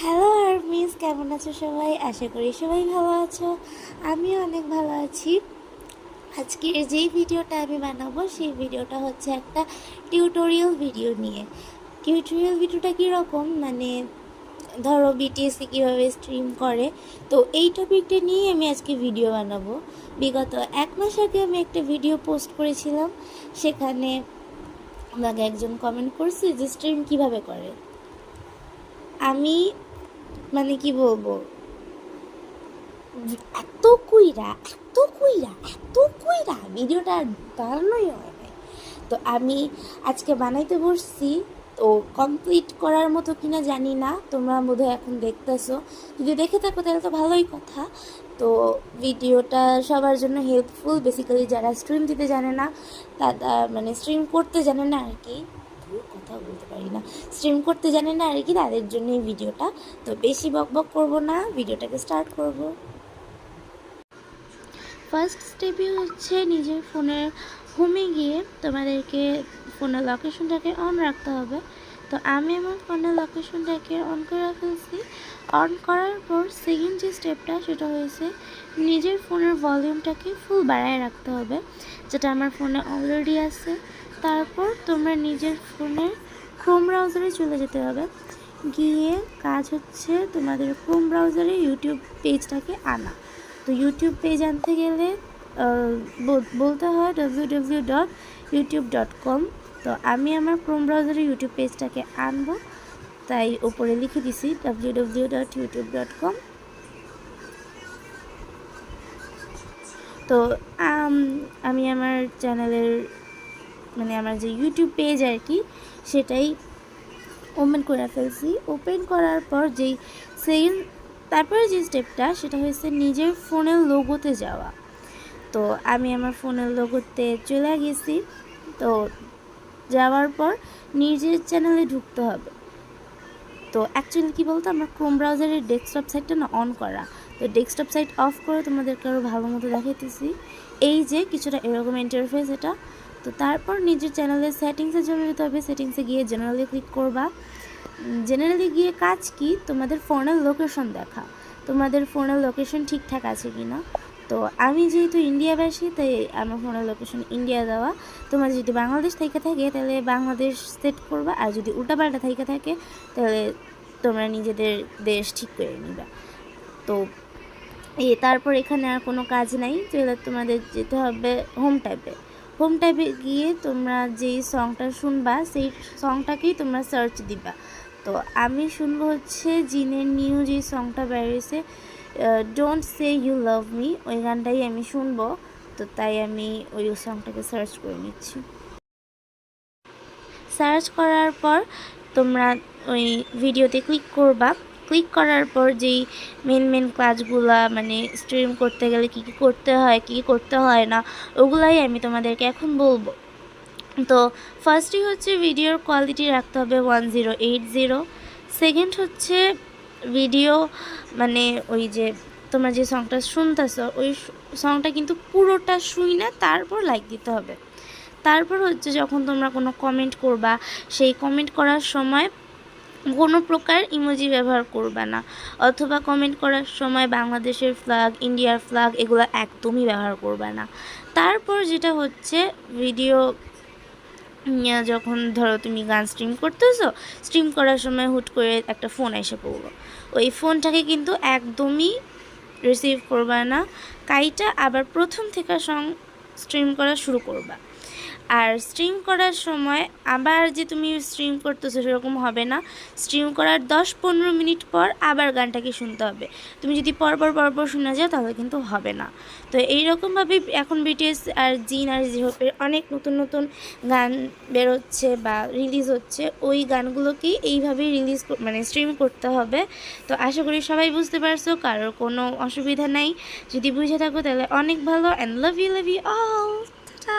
Hello armies, কেমন আছো সবাই? আশা করি সবাই ভালো আছো। আমিও অনেক ভালো আছি। আজকের যেই ভিডিওটা আমি বানাবো সেই ভিডিওটা হচ্ছে একটা টিউটোরিয়াল ভিডিও নিয়ে। টিউটোরিয়াল ভিডিওটা কীরকম, মানে ধরো বিটিএসসি কীভাবে স্ট্রিম করে, তো এই টপিকটা নিয়ে আমি আজকে ভিডিও বানাবো। বিগত 1 মাস আগে আমি একটা ভিডিও পোস্ট করেছিলাম, সেখানে আমাকে একজন কমেন্ট করছে যে স্ট্রিম কীভাবে করে। আমি মানে কি বলবো, এত কুইরা ভিডিওটা বানানোই হয় নাই। তো আমি আজকে বানাইতে বসছি, তো কমপ্লিট করার মতো কিনা জানি না, তোমরা বোধহয় এখন দেখতেছো। যদি দেখে থাকো তাহলে তো ভালোই কথা। তো ভিডিওটা সবার জন্য হেল্পফুল, বেসিক্যালি যারা স্ট্রিম দিতে জানে না, তারা মানে স্ট্রিম করতে জানে না আর কি, কথা বলতে পারি না, স্ট্রিম করতে জানে না আর কি, তাদের জন্য এই ভিডিওটা। তো বেশি বকবক করবো না, ভিডিওটাকে স্টার্ট করব। ফার্স্ট স্টেপই হচ্ছে নিজের ফোনের হোমে গিয়ে তোমাদেরকে ফোনের লোকেশনটাকে অন রাখতে হবে। তো আমি আমার ফোনের লোকেশনটাকে অন করে ফেলছি। অন করার পর সেকেন্ড যে স্টেপটা সেটা হয়েছে নিজের ফোনের ভলিউমটাকে ফুল বাড়ায় রাখতে হবে, যেটা আমার ফোনে অলরেডি আছে। তারপর তোমরা নিজের ফোনের ক্রোম ব্রাউজারে চলে যেতে হবে। গিয়ে কাজ হচ্ছে তোমাদের ক্রোম ব্রাউজারে ইউটিউব পেজটাকে আনা। তো ইউটিউব পেজ আনতে গেলে বলতে হয় www.youtube.com। তো আমি আমার ক্রোম ব্রাউজারে ইউটিউব পেজটাকে আনবো, তাই উপরে লিখে দিছি www.youtube.com। তো আমি আমার চ্যানেলের মানে আমার যে ইউটিউব পেজ আর কি সেটাই ওপেন করে ফেলছি। ওপেন করার পর যেই তারপরে যে স্টেপটা সেটা হয়েছে নিজের ফোনের লোগোতে যাওয়া। তো আমি আমার ফোনের লোগোতে চলে গেছি। তো যাওয়ার পর নিজের চ্যানেলে ঢুকতে হবে। তো অ্যাকচুয়ালি কী বলতো, আমার ক্রোম ব্রাউজারের ডেস্কটপ সাইটটা না অন করা। তো ডেস্কটপ সাইট অফ করে তোমাদেরকে আরও ভালো মতো দেখাইতেছি। এই যে কিছুটা এরকম ইন্টারফেস এটা। তো তারপর নিজের চ্যানেলের সেটিংসে চলে যেতে হবে। সেটিংসে গিয়ে জেনারেলি ক্লিক করবা। জেনারেলি গিয়ে কাজ কি, তোমাদের ফোনের লোকেশন দেখা, তোমাদের ফোনের লোকেশন ঠিকঠাক আছে কি না। তো আমি যেহেতু ইন্ডিয়াবাসী, তাই আমার ফোনের লোকেশন ইন্ডিয়া দেওয়া। তোমাদের যদি বাংলাদেশ থেকে থাকে তাহলে বাংলাদেশ সেট করবা, আর যদি উল্টাপাল্টা থেকে থাকে তাহলে তোমরা নিজেদের দেশ ঠিক করে নিবা। তো তারপর এখানে আর কোনো কাজ নাই, তাহলে তোমাদের যেতে হবে হোম ট্যাবে গিয়ে তোমরা যেই সংটা শুনবা সেই সংটাকেই তোমরা সার্চ দিবা। তো আমি শুনবো হচ্ছে জিনের নিউ যে সংটা বেরিয়েছে, don't say you love me, ওই গানটাই আমি শুনবো। তো তাই আমি ওই সংটাকে সার্চ করে নিচ্ছি। সার্চ করার পর তোমরা ওই ভিডিওতে ক্লিক করবা। ক্লিক করার পর যেই মেন কাজগুলা, মানে স্ট্রিম করতে গেলে কী কী করতে হয় কী করতে হয় না, ওগুলাই আমি তোমাদেরকে এখন বলবো। তো ফার্স্টই হচ্ছে ভিডিওর কোয়ালিটি রাখতে হবে 1080। সেকেন্ড হচ্ছে ভিডিও মানে ওই যে তোমরা যে সংটা শুনতেছো ওই সংটা কিন্তু পুরোটা শুই না, তারপর লাইক দিতে হবে। তারপর হচ্ছে যখন তোমরা কোনো কমেন্ট করবা, সেই কমেন্ট করার সময় কোনো প্রকার ইমোজি ব্যবহার করবা না, অথবা কমেন্ট করার সময় বাংলাদেশের ফ্ল্যাগ, ইন্ডিয়ার ফ্ল্যাগ এগুলো একদমই ব্যবহার করবা না। তারপর যেটা হচ্ছে ভিডিও যখন ধরো তুমি গান স্ট্রিম করতেছো, স্ট্রিম করার সময় হুট করে একটা ফোন এসে পড়লো, ওই ফোনটাকে কিন্তু একদমই রিসিভ করবা না, কাইটা আবার প্রথম থেকে স্ট্রিম করা শুরু করবা। আর স্ট্রিম করার সময় আবার যে তুমি স্ট্রিম করতেছো সেরকম হবে না। স্ট্রিম করার 10-15 মিনিট পর আবার গানটাকে শুনতে হবে। তুমি যদি পরপর শুনে যাও তাহলে কিন্তু হবে না। তো এইরকমভাবে এখন বিটিএস আর জিন আর জিহপের অনেক নতুন গান বেরোচ্ছে বা রিলিজ হচ্ছে, ওই গানগুলোকেই এইভাবেই মানে স্ট্রিম করতে হবে। তো আশা করি সবাই বুঝতে পারছো, কারোর কোনো অসুবিধা নাই। যদি বুঝে থাকো তাহলে অনেক ভালো। And love you all. Tata.